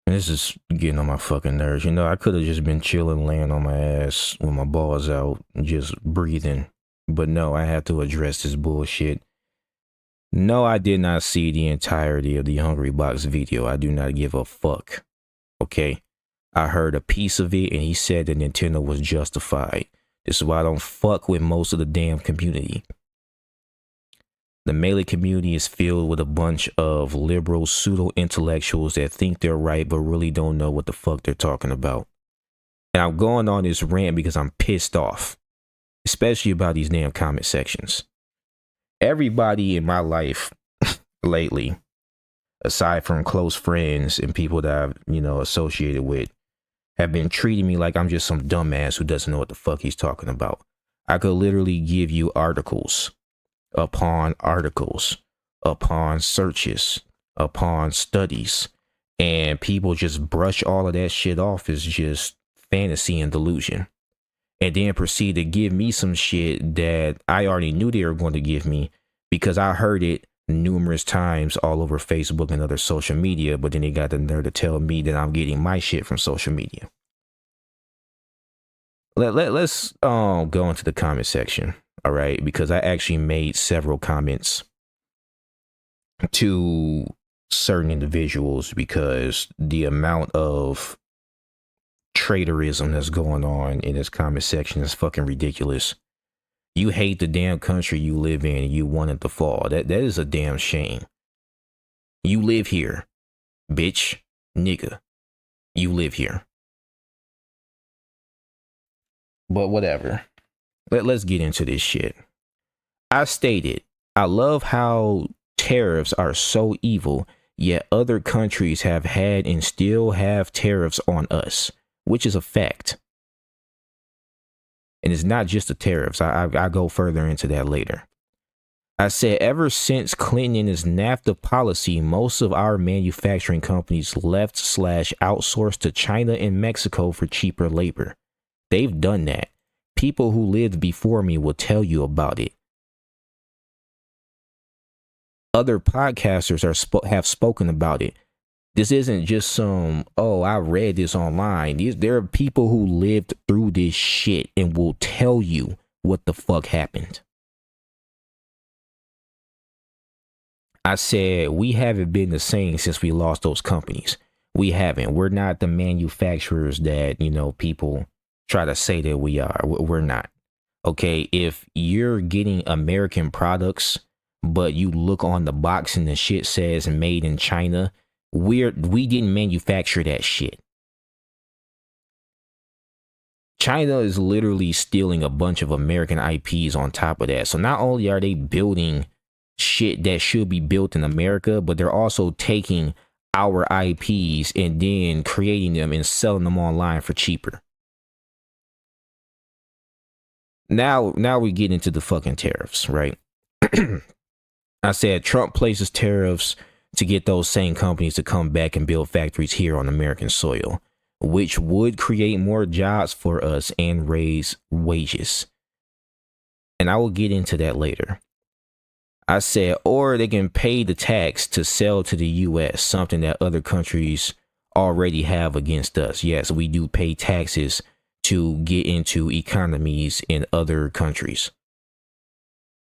This is getting on my fucking nerves. You know, I could have just been chilling, laying on my ass with my balls out, just breathing. But no, I had to address this bullshit. No, I did not see the entirety of the Hungry Box video. I do not give a fuck. Okay? I heard a piece of it and he said that Nintendo was justified. This is why I don't fuck with most of the damn community. The Melee community is filled with a bunch of liberal pseudo-intellectuals that think they're right but really don't know what the fuck they're talking about. And I'm going on this rant because I'm pissed off, especially about these damn comment sections. Everybody in my life lately, aside from close friends and people that I've, associated with, have been treating me like I'm just some dumbass who doesn't know what the fuck he's talking about. I could literally give you articles upon articles, upon searches, upon studies, and people just brush all of that shit off as just fantasy and delusion, and then proceed to give me some shit that I already knew they were going to give me because I heard it numerous times all over Facebook and other social media, but then they got the nerve to tell me that I'm getting my shit from social media. Let's go into the comment section. All right, because I actually made several comments to certain individuals because the amount of traitorism that's going on in this comment section is fucking ridiculous. You hate the damn country you live in and you want it to fall. That is a damn shame. You live here, bitch, nigga. You live here. But whatever. Let's get into this shit. I stated, I love how tariffs are so evil, yet other countries have had and still have tariffs on us, which is a fact. And it's not just the tariffs. I go further into that later. I said, ever since Clinton and his NAFTA policy, most of our manufacturing companies left/outsourced to China and Mexico for cheaper labor. They've done that. People who lived before me will tell you about it. Other podcasters have spoken about it. This isn't just some, oh, I read this online. There are people who lived through this shit and will tell you what the fuck happened. I said, we haven't been the same since we lost those companies. We haven't. We're not the manufacturers that, people try to say that we are. We're not. Okay, if you're getting American products, but you look on the box and the shit says made in China, we didn't manufacture that shit. China is literally stealing a bunch of American IPs on top of that. So not only are they building shit that should be built in America, but they're also taking our IPs and then creating them and selling them online for cheaper. Now we get into the fucking tariffs, right? I said Trump places tariffs to get those same companies to come back and build factories here on American soil, which would create more jobs for us and raise wages. And I will get into that later. I said, or they can pay the tax to sell to the US, something that other countries already have against us. Yes, we do pay taxes to get into economies in other countries.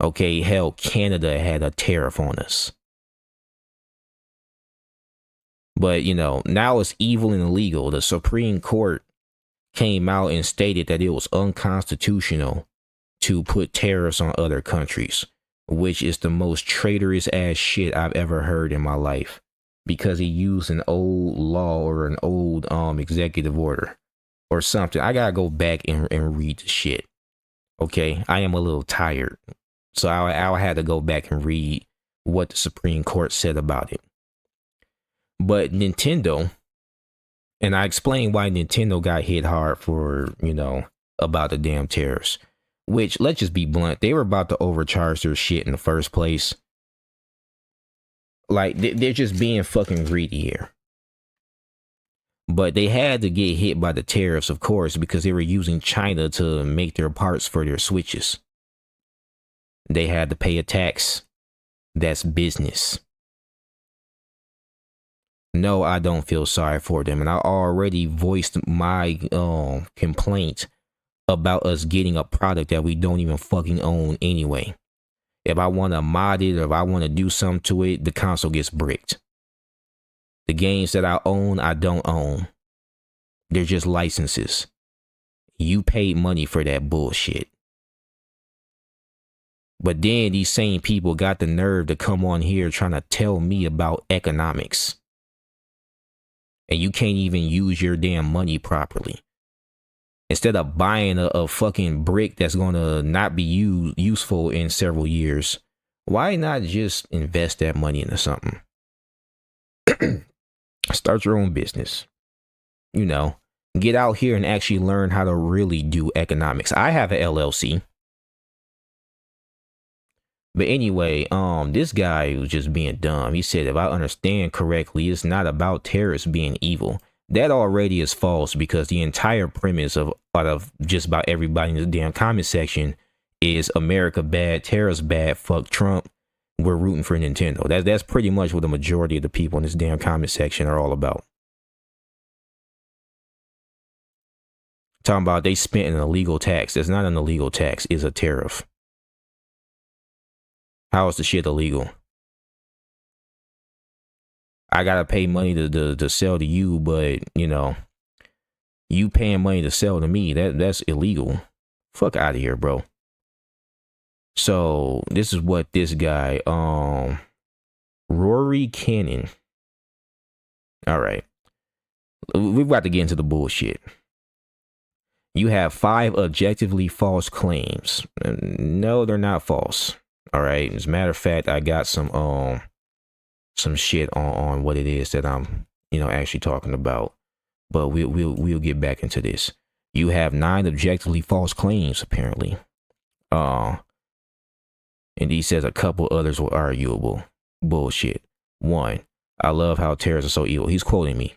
Okay, hell, Canada had a tariff on us. But, now it's evil and illegal. The Supreme Court came out and stated that it was unconstitutional to put tariffs on other countries, which is the most traitorous ass shit I've ever heard in my life, because he used an old law or an old executive order or something. I gotta go back and read the shit. Okay, I am a little tired, so I'll have to go back and read what the Supreme Court said about it. But Nintendo, and I explained why Nintendo got hit hard for, about the damn tariffs, which, let's just be blunt, they were about to overcharge their shit in the first place. Like, they're just being fucking greedy here. But they had to get hit by the tariffs, of course, because they were using China to make their parts for their Switches. They had to pay a tax. That's business. No, I don't feel sorry for them. And I already voiced my complaint about us getting a product that we don't even fucking own anyway. If I want to mod it or if I want to do something to it, the console gets bricked. The games that I own, I don't own. They're just licenses. You paid money for that bullshit. But then these same people got the nerve to come on here trying to tell me about economics. And you can't even use your damn money properly. Instead of buying a fucking brick that's going to not be useful in several years, why not just invest that money into something? Start your own business. You know, get out here and actually learn how to really do economics. I have an LLC. But anyway, this guy was just being dumb. He said, if I understand correctly, it's not about terrorists being evil. That already is false, because the entire premise of just about everybody in the damn comment section is America bad, terrorists bad, fuck Trump, we're rooting for Nintendo. That's pretty much what the majority of the people in this damn comment section are all about. Talking about they spent an illegal tax. That's not an illegal tax, it's a tariff. How is the shit illegal? I gotta pay money to sell to you, but you know, you paying money to sell to me, that's illegal. Fuck out of here, bro. So this is what this guy, Rory Cannon. All right, we've got to get into the bullshit. You have 5 objectively false claims. No, they're not false. All right. As a matter of fact, I got some shit on what it is that I'm, actually talking about. But we'll get back into this. You have 9 objectively false claims, apparently. And he says a couple others were arguable. Bullshit. 1, I love how terrorists are so evil. He's quoting me.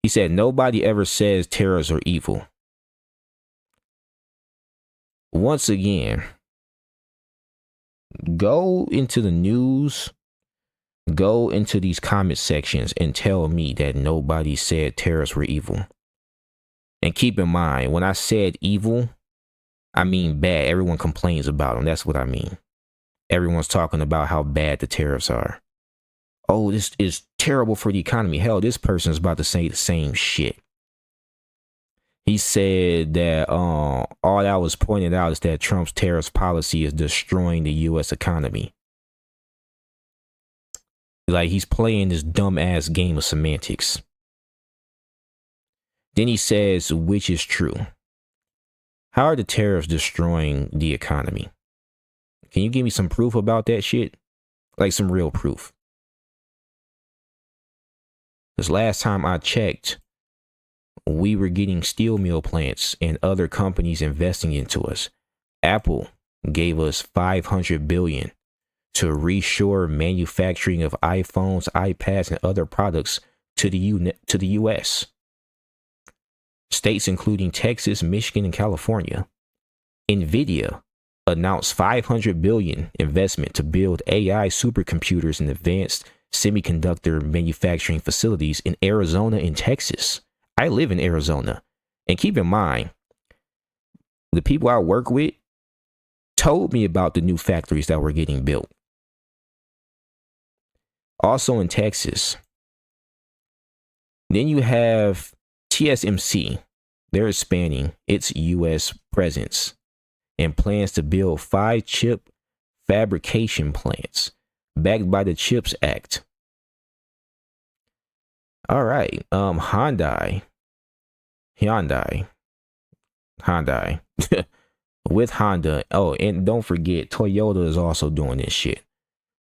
He said, nobody ever says terrorists are evil. Once again, go into the news, go into these comment sections and tell me that nobody said terrorists were evil. And keep in mind, when I said evil, I mean bad. Everyone complains about them. That's what I mean. Everyone's talking about how bad the tariffs are. Oh, this is terrible for the economy. Hell, this person is about to say the same shit. He said that all that was pointed out is that Trump's tariffs policy is destroying the U.S. economy. Like, he's playing this dumbass game of semantics. Then he says, which is true. How are the tariffs destroying the economy? Can you give me some proof about that shit? Like some real proof. Because last time I checked, we were getting steel mill plants and other companies investing into us. Apple gave us $500 billion to reshore manufacturing of iPhones, iPads, and other products to the U.S. States including Texas, Michigan, and California. Nvidia announced $500 billion investment to build AI supercomputers and advanced semiconductor manufacturing facilities in Arizona and Texas. I live in Arizona. And keep in mind, the people I work with told me about the new factories that were getting built. Also in Texas. Then you have TSMC. They're expanding its U.S. presence and plans to build 5 chip fabrication plants backed by the CHIPS Act. All right. Hyundai. With Honda. Oh, and don't forget, Toyota is also doing this shit.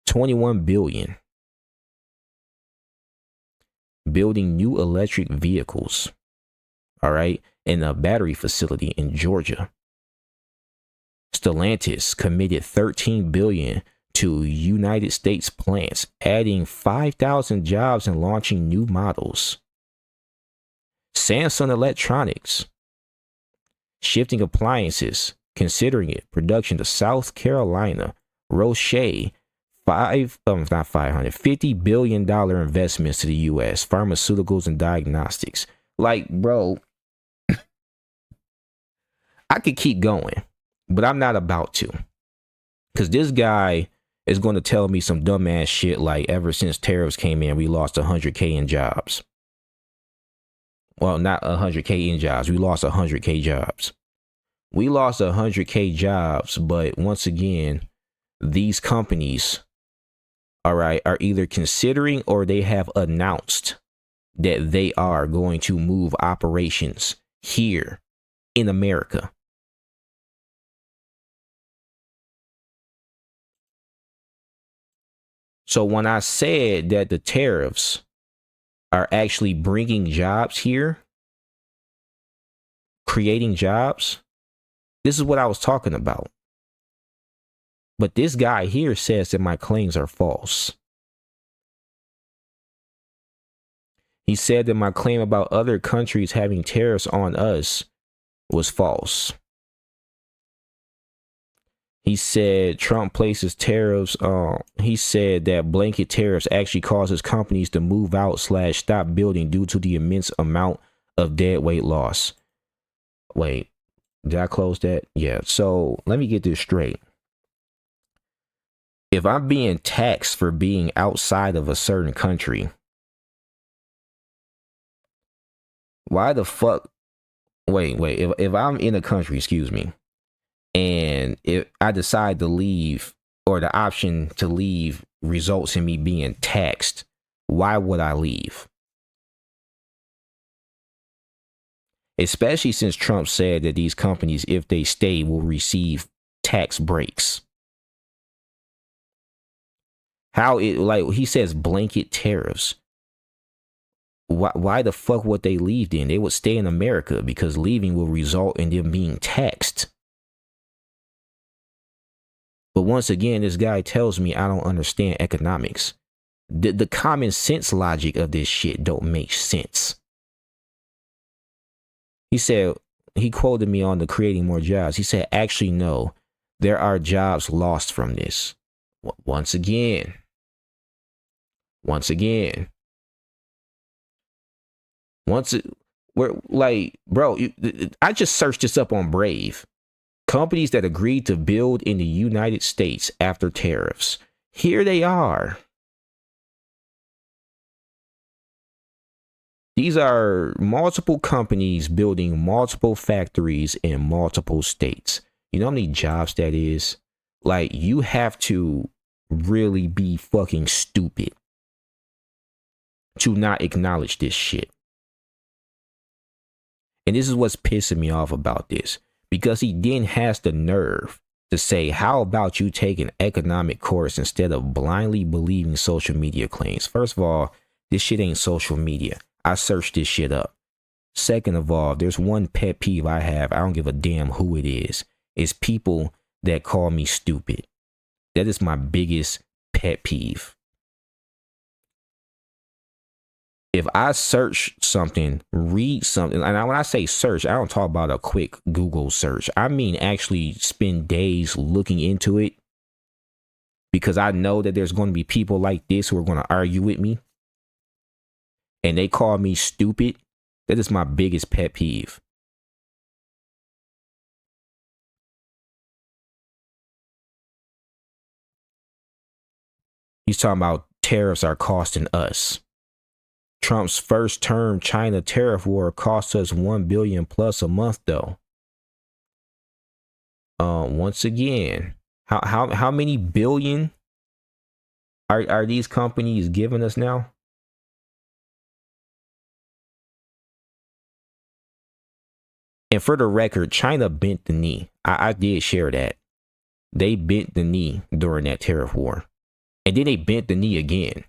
$21 billion. Building new electric vehicles. All right. In a battery facility in Georgia. Stellantis committed $13 billion to United States plants, adding 5,000 jobs and launching new models. Samsung Electronics shifting appliances, considering it production to South Carolina. Roche not 500, $50 billion investments to the US, pharmaceuticals and diagnostics. Like, bro, I could keep going, but I'm not about to. Because this guy is going to tell me some dumbass shit like ever since tariffs came in, we lost 100K in jobs. Well, not 100K in jobs. We lost 100K jobs. We lost 100K jobs, but once again, these companies, all right, are either considering or they have announced that they are going to move operations here in America. So when I said that the tariffs are actually bringing jobs here, creating jobs, this is what I was talking about. But this guy here says that my claims are false. He said that my claim about other countries having tariffs on us was false. He said Trump places tariffs. He said that blanket tariffs actually causes companies to move out / stop building due to the immense amount of dead weight loss. Wait, did I close that? Yeah. So let me get this straight. If I'm being taxed for being outside of a certain country, why the fuck? Wait. If I'm in a country, excuse me, and if I decide to leave or the option to leave results in me being taxed, why would I leave? Especially since Trump said that these companies, if they stay, will receive tax breaks. How it, like he says, blanket tariffs. Why the fuck would they leave then? They would stay in America because leaving will result in them being taxed. But once again, this guy tells me I don't understand economics. The common sense logic of this shit don't make sense. He said, he quoted me on the creating more jobs. He said, actually, no, there are jobs lost from this. Once again, we're like, bro, I just searched this up on Brave. Companies that agreed to build in the United States after tariffs. Here they are. These are multiple companies building multiple factories in multiple states. You know how many jobs that is? Like, you have to really be fucking stupid to not acknowledge this shit. And this is what's pissing me off about this. Because he then has the nerve to say, how about you take an economic course instead of blindly believing social media claims? First of all, this shit ain't social media. I searched this shit up. Second of all, there's one pet peeve I have. I don't give a damn who it is. It's people that call me stupid. That is my biggest pet peeve. If I search something, read something, and when I say search, I don't talk about a quick Google search. I mean actually spend days looking into it, because I know that there's going to be people like this who are going to argue with me, and they call me stupid. That is my biggest pet peeve. He's talking about tariffs are costing us. Trump's first term China tariff war cost us $1 billion plus a month, though. Once again, how many billion are these companies giving us now? And for the record, China bent the knee. I did share that. They bent the knee during that tariff war. And then they bent the knee again.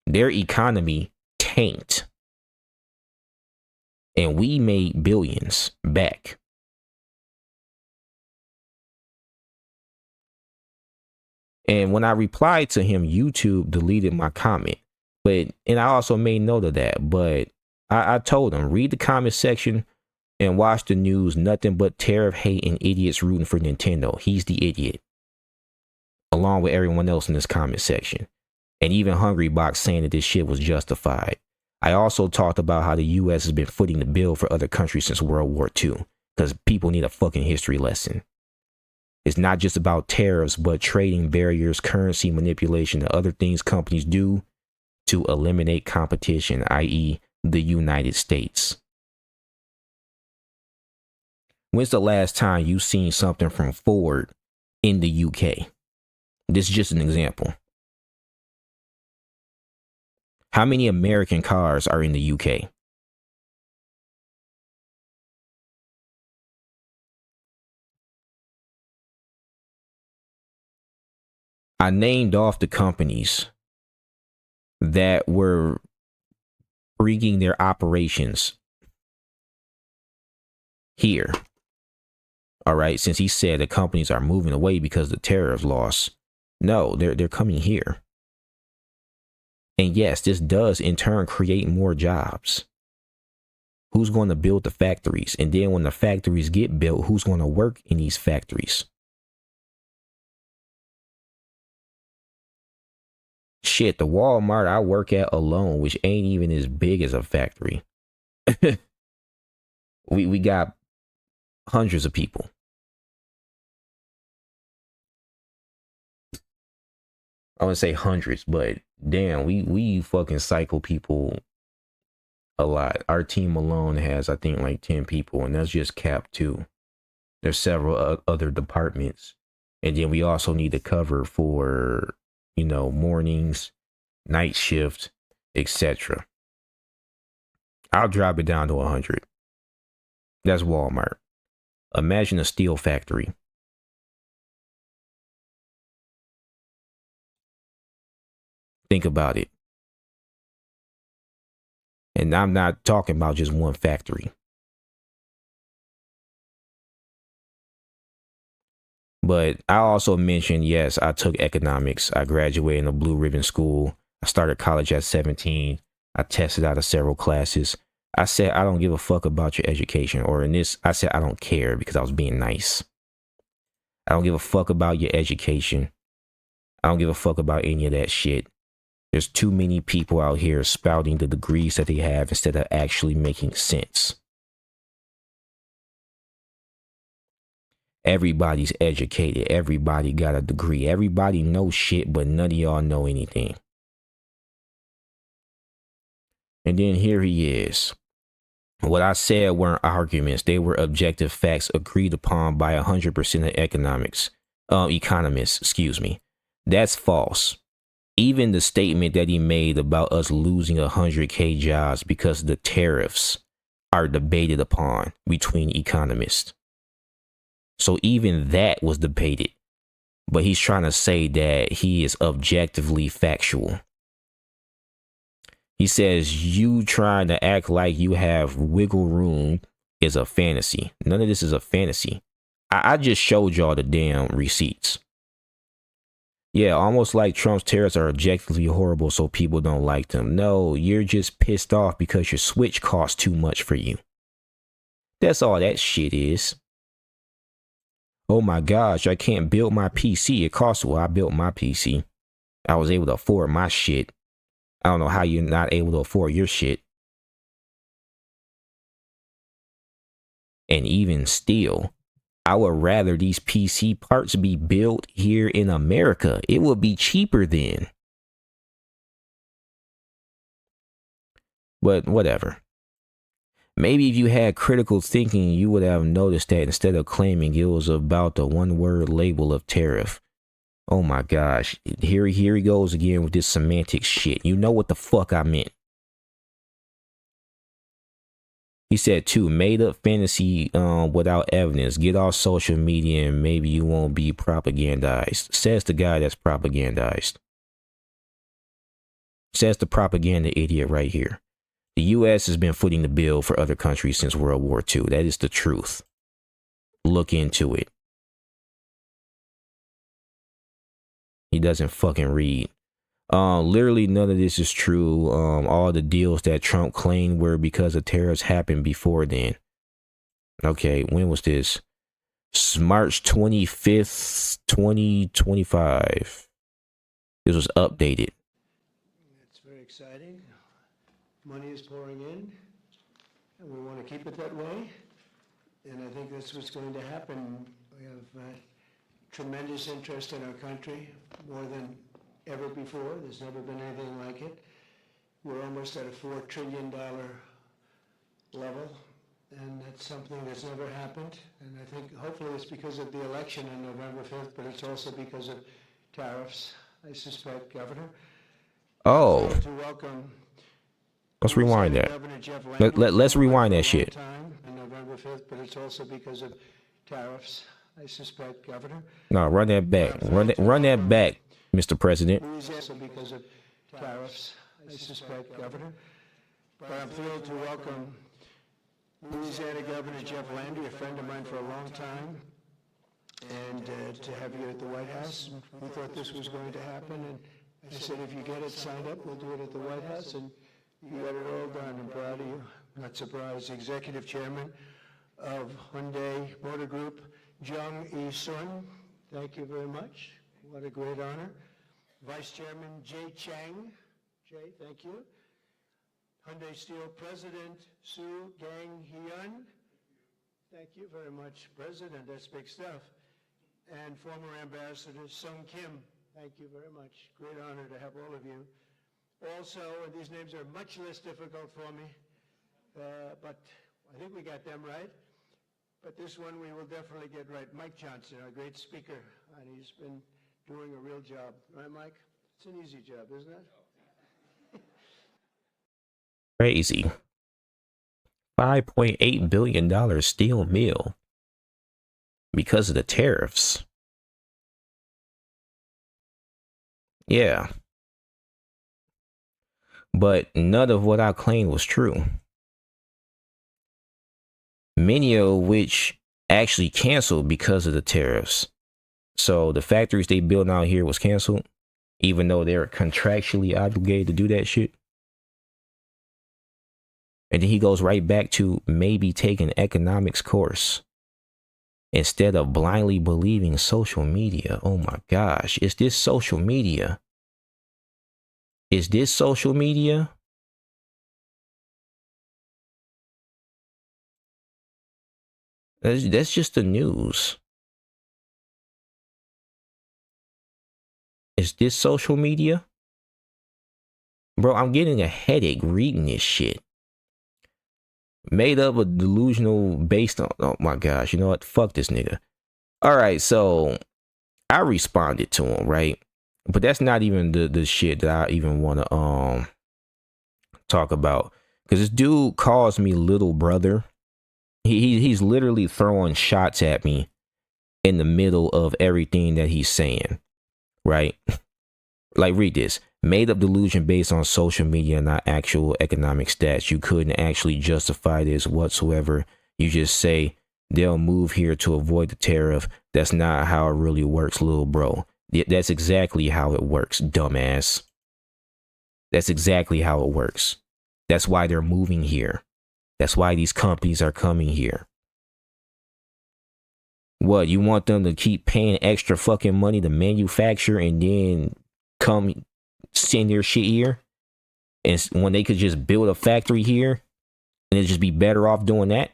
Their economy tanked. And we made billions back. And when I replied to him, YouTube deleted my comment. And I also made note of that. But I told him, read the comment section and watch the news. Nothing but tariff hate and idiots rooting for Nintendo. He's the idiot. along with everyone else in this comment section. And even Hungrybox saying that this shit was justified. I also talked about how the US has been footing the bill for other countries since World War II, because people need a fucking history lesson. It's not just about tariffs, but trading barriers, currency manipulation, and other things companies do to eliminate competition, i.e. the United States. When's the last time you seen something from Ford in the UK? This is just an example. How many American cars are in the UK? I named off the companies that were bringing their operations here. All right, since he said the companies are moving away because of the tariff loss. No, they're coming here. And yes, this does in turn create more jobs. Who's going to build the factories? And then when the factories get built, who's going to work in these factories? Shit, the Walmart I work at alone, which ain't even as big as a factory. we got hundreds of people. I wouldn't say hundreds, but damn, we fucking cycle people a lot. Our team alone has, I think, like 10 people, and that's just cap 2. There's several other departments, and then we also need to cover for, you know, mornings, night shift, etc. I'll drop it down to 100. That's Walmart. Imagine a steel factory. Think about it. And I'm not talking about just one factory. But I also mentioned, yes, I took economics. I graduated in a blue ribbon school. I started college at 17. I tested out of several classes. I said, I don't give a fuck about your education. Or in this, I said, I don't care, because I was being nice. I don't give a fuck about your education. I don't give a fuck about any of that shit. There's too many people out here spouting the degrees that they have instead of actually making sense. Everybody's educated. Everybody got a degree. Everybody knows shit, but none of y'all know anything. And then here he is. What I said weren't arguments. They were objective facts agreed upon by 100% of economists, excuse me. That's false. Even the statement that he made about us losing 100K jobs because the tariffs are debated upon between economists. So even that was debated. But he's trying to say that he is objectively factual. He says you trying to act like you have wiggle room is a fantasy. None of this is a fantasy. I just showed y'all the damn receipts. Yeah, almost like Trump's tariffs are objectively horrible so people don't like them. No, you're just pissed off because your Switch costs too much for you. That's all that shit is. Oh my gosh, I can't build my PC. It costs, well, I built my PC. I was able to afford my shit. I don't know how you're not able to afford your shit. And even still, I would rather these PC parts be built here in America. It would be cheaper then. But whatever. Maybe if you had critical thinking, you would have noticed that instead of claiming it was about the one-word label of tariff. Oh my gosh. Here he goes again with this semantic shit. You know what the fuck I meant. He said, too, made up fantasy without evidence. Get off social media and maybe you won't be propagandized. Says the guy that's propagandized. Says the propaganda idiot right here. The U.S. has been footing the bill for other countries since World War II. That is the truth. Look into it. He doesn't fucking read. Literally none of this is true. All the deals that Trump claimed were because of tariffs happened before then. Okay, when was this? March 25th, 2025. This was updated. It's very exciting. Money is pouring in, and we want to keep it that way. And I think that's what's going to happen. We have tremendous interest in our country, more than ever before. There's never been anything like it. We're almost at a $4 trillion level, and that's something that's never happened. And I think hopefully it's because of the election on November 5th, but it's also because of tariffs, I suspect, Governor. Oh, To welcome let's rewind that. Governor Jeff Let's rewind that shit. On November 5th, but it's also because of tariffs, I suspect, Governor. No, run that back. Run that back, Mr. President. Also because of tariffs, I suspect, Governor. But I'm thrilled to welcome Louisiana Governor Jeff Landry, a friend of mine for a long time, and to have you at the White House. We thought this was going to happen, and I said, if you get it signed up, we'll do it at the White House, and you got it all done. I'm proud of you. Not surprised. Executive Chairman of Hyundai Motor Group, Jung E. Sun. Thank you very much. What a great honor. Vice Chairman Jay Chang. Jay, thank you. Hyundai Steel President Sue Gang Hyun. Thank you very much, President. That's big stuff. And former Ambassador Sung Kim. Thank you very much. Great honor to have all of you. Also, and these names are much less difficult for me, but I think we got them right. But this one we will definitely get right. Mike Johnson, our great speaker, and he's been doing a real job. Right, Mike? It's an easy job, isn't it? Crazy. $5.8 billion steel mill because of the tariffs. Yeah. But none of what I claimed was true. Many of which actually canceled because of the tariffs. So the factories they built out here was canceled, even though they're contractually obligated to do that shit. And then he goes right back to maybe taking an economics course instead of blindly believing social media. Oh my gosh, is this social media? Is this social media? That's just the news. Is this social media? Bro, I'm getting a headache reading this shit. Made up of delusional based on, oh my gosh, you know what? Fuck this nigga. All right, so I responded to him, right? But that's not even the shit that I even want to talk about, because this dude calls me little brother. He's literally throwing shots at me in the middle of everything that he's saying, right? Like, read this. Made up delusion based on social media, not actual economic stats. You couldn't actually justify this whatsoever. You just say they'll move here to avoid the tariff. That's not how it really works, little bro. That's exactly how it works, dumbass. That's exactly how it works. That's why they're moving here. That's why these companies are coming here. What, you want them to keep paying extra fucking money to manufacture and then come send their shit here? And when they could just build a factory here and it'd just be better off doing that?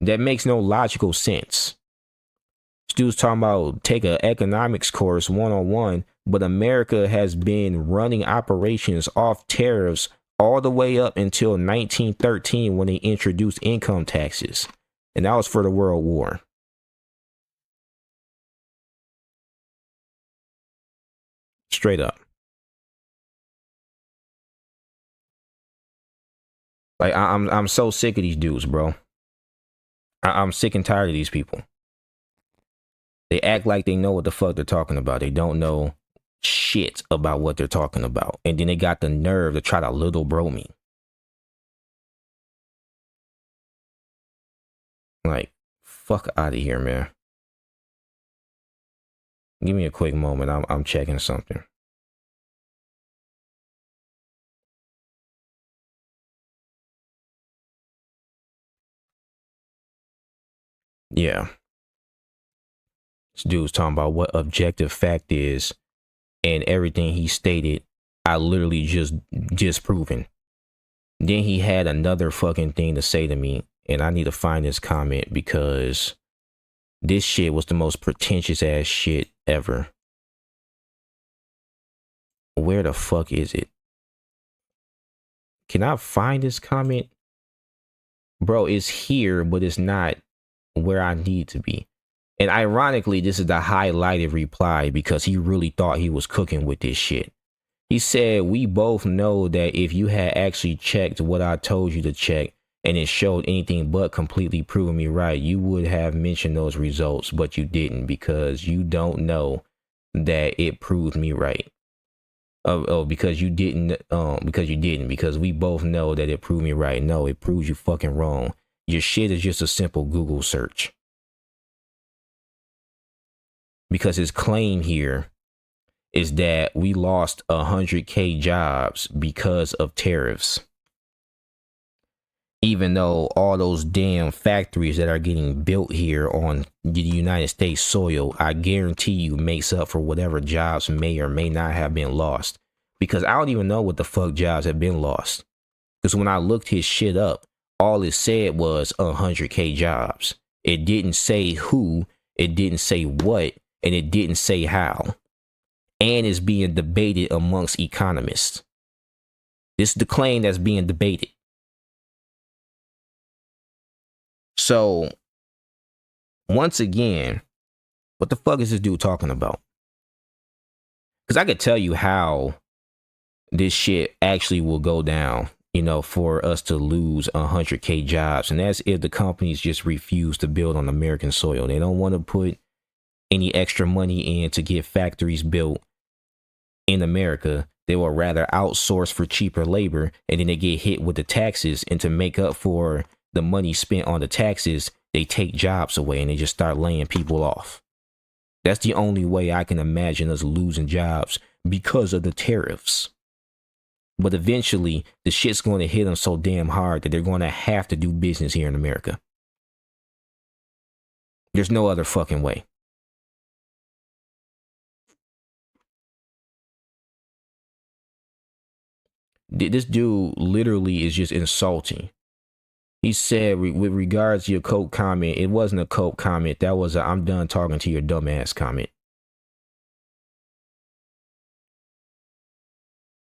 That makes no logical sense. Dude's talking about take an economics course 101, but America has been running operations off tariffs all the way up until 1913 when they introduced income taxes. And that was for the World War. Straight up. Like, I'm so sick of these dudes, bro. I'm sick and tired of these people. They act like they know what the fuck they're talking about. They don't know shit about what they're talking about. And then they got the nerve to try to little bro me. Like, fuck out of here, man. Give me a quick moment. I'm checking something. Yeah. This dude was talking about what objective fact is, and everything he stated, I literally just disproven. Then he had another fucking thing to say to me, and I need to find this comment because this shit was the most pretentious ass shit ever. Where the fuck is it? Can I find this comment? Bro, it's here, but it's not where I need to be. And ironically, this is the highlighted reply because he really thought he was cooking with this shit. He said, we both know that if you had actually checked what I told you to check and it showed anything but completely proving me right, you would have mentioned those results, but you didn't because you don't know that it proved me right. Because you didn't, because we both know that it proved me right. No, it proves you fucking wrong. Your shit is just a simple Google search. Because his claim here is that we lost 100K jobs because of tariffs. Even though all those damn factories that are getting built here on the United States soil, I guarantee you makes up for whatever jobs may or may not have been lost. Because I don't even know what the fuck jobs have been lost. Because when I looked his shit up, all it said was 100K jobs. It didn't say who, it didn't say what, and it didn't say how. And it's being debated amongst economists. This is the claim that's being debated. So, once again, what the fuck is this dude talking about? Because I could tell you how this shit actually will go down, you know, for us to lose 100K jobs. And that's if the companies just refuse to build on American soil. They don't want to put any extra money in to get factories built in America. They will rather outsource for cheaper labor, and then they get hit with the taxes, and to make up for the money spent on the taxes, they take jobs away and they just start laying people off. That's the only way I can imagine us losing jobs because of the tariffs. But eventually, the shit's going to hit them so damn hard that they're going to have to do business here in America. There's no other fucking way. This dude literally is just insulting. He said, with regards to your Coke comment, it wasn't a Coke comment. That was a I'm done talking to your dumbass comment.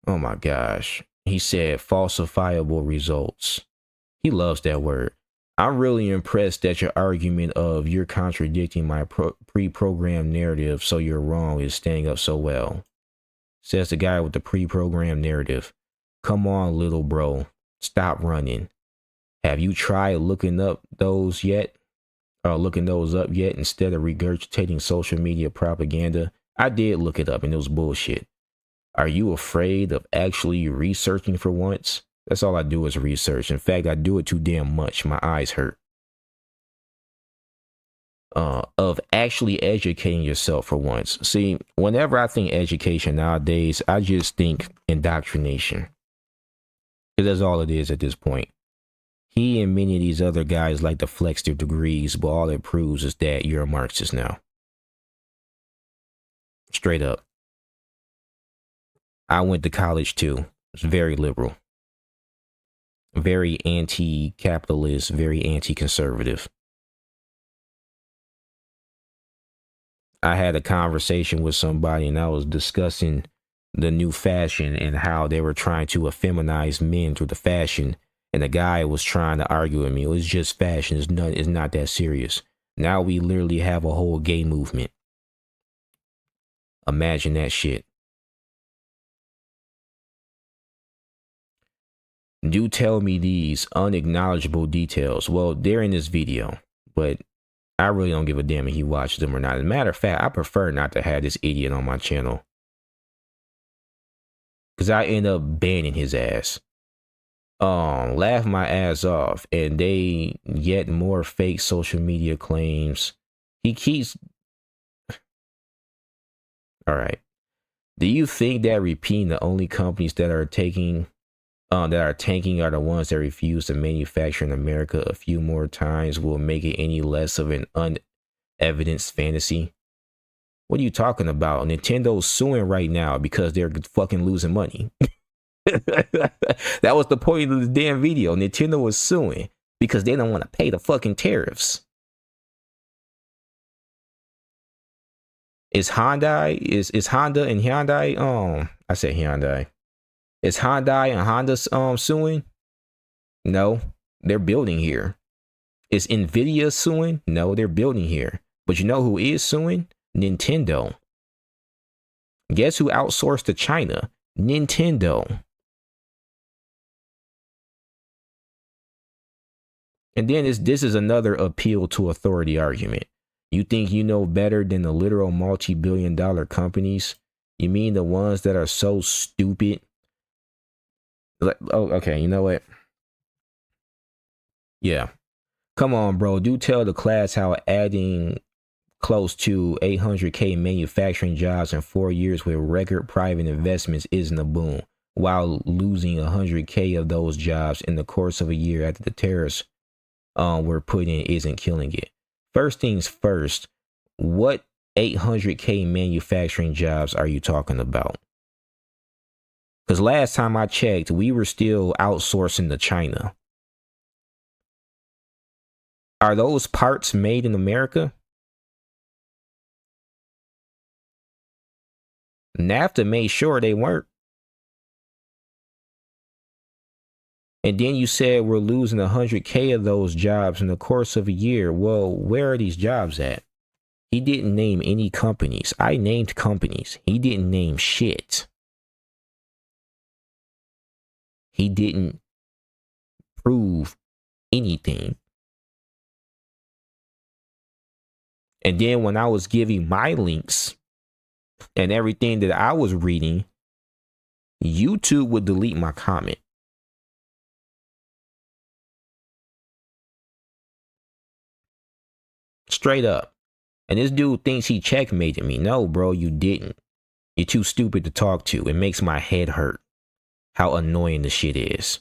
Oh my gosh. He said falsifiable results. He loves that word. I'm really impressed that your argument of you're contradicting my pre-programmed narrative, so you're wrong, is staying up so well. Says the guy with the pre-programmed narrative. Come on, little bro. Stop running. Have you tried looking up those yet? Or looking those up yet instead of regurgitating social media propaganda? I did look it up and it was bullshit. Are you afraid of actually researching for once? That's all I do is research. In fact, I do it too damn much. My eyes hurt. Of actually educating yourself for once. See, whenever I think education nowadays, I just think indoctrination. Because that's all it is at this point. He and many of these other guys like to flex their degrees, but all it proves is that you're a Marxist now. Straight up. I went to college too. It's very liberal. Very anti-capitalist, very anti-conservative. I had a conversation with somebody and I was discussing the new fashion and how they were trying to effeminize men through the fashion. And the guy was trying to argue with me. It was just fashion. It's not that serious. Now we literally have a whole gay movement. Imagine that shit. Do tell me these unacknowledgeable details. Well, they're in this video, but I really don't give a damn if he watches them or not. As a matter of fact, I prefer not to have this idiot on my channel. Because I end up banning his ass. Laugh my ass off, and they get more fake social media claims. He keeps... All right. Do you think that repeating the only companies that are taking that are tanking are the ones that refuse to manufacture in America a few more times will make it any less of an unevidenced fantasy. What are you talking about? Nintendo's suing right now because they're fucking losing money. That was the point of the damn video. Nintendo was suing because they don't want to pay the fucking tariffs. Is Honda and Hyundai? I said Hyundai. Is Hyundai and Honda suing? No, they're building here. Is Nvidia suing? No, they're building here. But you know who is suing? Nintendo. Guess who outsourced to China? Nintendo. And then this is another appeal to authority argument. You think you know better than the literal multi-billion-dollar companies? You mean the ones that are so stupid? Oh, okay, you know what? Yeah. Come on, bro. Do tell the class how adding close to 800K manufacturing jobs in 4 years with record private investments isn't a boom, while losing 100K of those jobs in the course of a year after the tariffs were put in isn't killing it. First things first, what 800K manufacturing jobs are you talking about? Because last time I checked, we were still outsourcing to China. Are those parts made in America? NAFTA made sure they weren't. And then you said we're losing 100K of those jobs in the course of a year. Well, where are these jobs at? He didn't name any companies. I named companies. He didn't name shit. He didn't prove anything. And then when I was giving my links and everything that I was reading, YouTube would delete my comment. Straight up. And this dude thinks he checkmated me. No, bro, you didn't. You're too stupid to talk to. It makes my head hurt how annoying the shit is.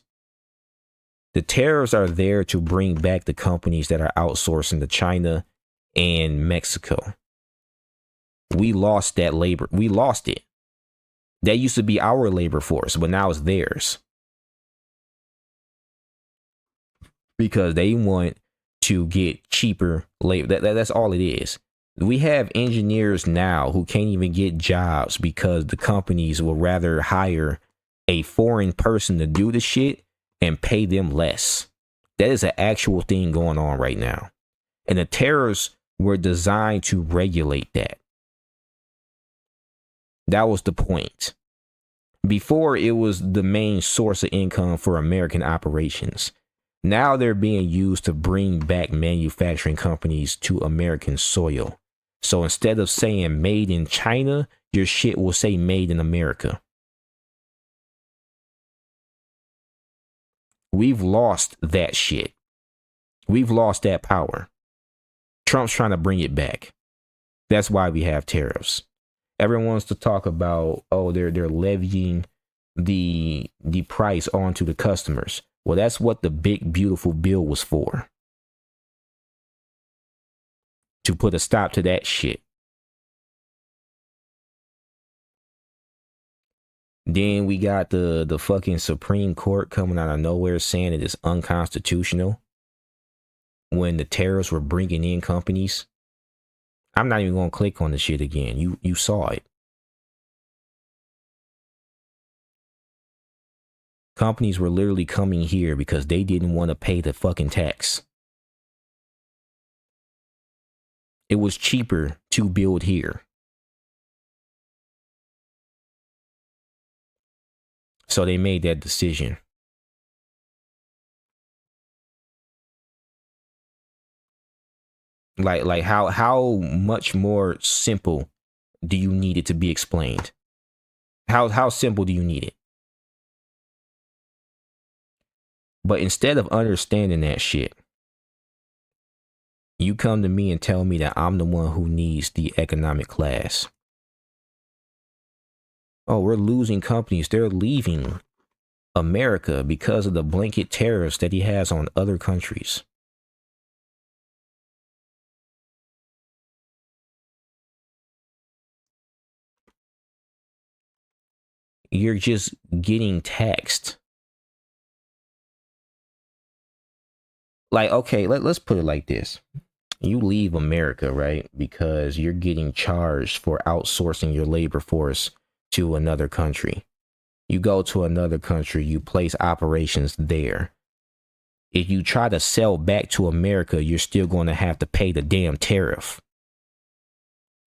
The tariffs are there to bring back the companies that are outsourcing to China and Mexico. We lost that labor. We lost it. That used to be our labor force, but now it's theirs. Because they want to get cheaper labor. That's all it is. We have engineers now who can't even get jobs because the companies will rather hire a foreign person to do the shit and pay them less. That is an actual thing going on right now. And the tariffs were designed to regulate that. That was the point. Before, it was the main source of income for American operations. Now they're being used to bring back manufacturing companies to American soil. So instead of saying made in China, your shit will say made in America. We've lost that shit. We've lost that power. Trump's trying to bring it back. That's why we have tariffs. Everyone wants to talk about, oh, they're levying the price onto the customers. Well, that's what the big, beautiful bill was for. To put a stop to that shit. Then we got the fucking Supreme Court coming out of nowhere saying it is unconstitutional when the tariffs were bringing in companies. I'm not even going to click on the shit again. You saw it. Companies were literally coming here because they didn't want to pay the fucking tax. It was cheaper to build here. So they made that decision. Like how much more simple do you need it to be explained? How simple do you need it? But instead of understanding that shit, you come to me and tell me that I'm the one who needs the economic class. Oh, we're losing companies. They're leaving. America because of the blanket tariffs that he has on other countries. You're just getting taxed. Like, okay, let's put it like this. You leave America, right? Because you're getting charged for outsourcing your labor force to another country. You go to another country, you place operations there. If you try to sell back to America, you're still going to have to pay the damn tariff.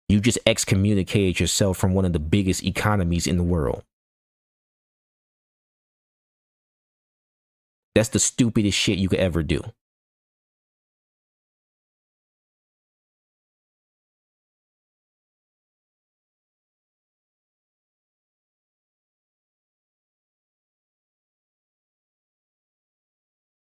You just excommunicated yourself from one of the biggest economies in the world. That's the stupidest shit you could ever do.